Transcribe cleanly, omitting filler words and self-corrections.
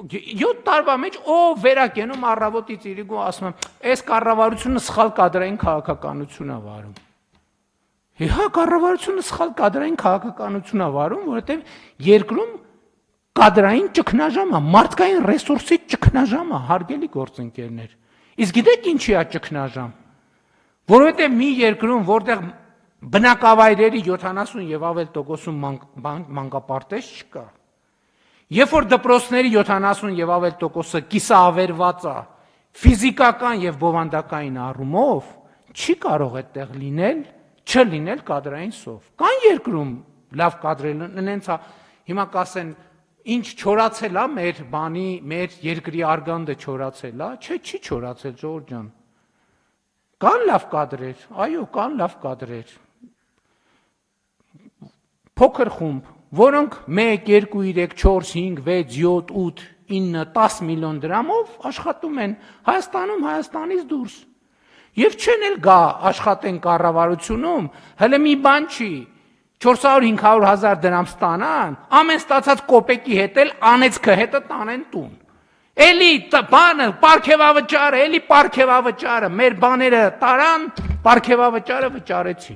7 տարվա մեջ ով վերակենում առավոտից իրիկու ասում եմ, այս կառավարությունը սխալ կադրային քաղաքականություն է վարում։ Հա, կառավարությունը սխալ կադրային քաղաքականություն է վարում, որովհետև երկրում կադրային ճգնաժամ է, մարդկային ռեսուրսի ճգնաժամ է, հարգելի գործընկերներ։ Իսկ գիտեք ինչի է ճգնաժամ։ Որովհետև մի երկրում, որտեղ բնակավայրերի 70 եւ ավել տոկոսում մանկապարտեզ չկա, երբ որ դպրոցների 70 եւ ավել տոկոսը կիսաավերված է ֆիզիկական եւ բովանդակային առումով, չի կարող այդտեղ լինել, չլինել կադրային սով։ Կան երկրում լավ կադրել ունենց, հիմա կասեն, ինչ չորացել է մեր երկրի արգանդը չորացել է, չէ, չի չորացել, Ժողովուրդ ջան։ Կան լավ կադրեր, այո, կան լավ կադրեր։ Փոքր խումբ, որոնք 1, 2, 3, 4, 5, 6, 7, 8, 9, 10 միլիոն դրամով աշխատում են Հայաստանում, Հայաստանից դուրս։ Եվ չեն էլ գա աշխատեն կառավարությունում, հələ մի բան չի, 400-500 հազար դրամ ստանան, ամեն ստացած կոպեկի հետ էլ անեծքը հետը տանեն տուն։ Էլի բանը, պարգևավճարը, էլի պարգևավճարը, մեր բաները տարան, պարգևավճարը վճարեցին։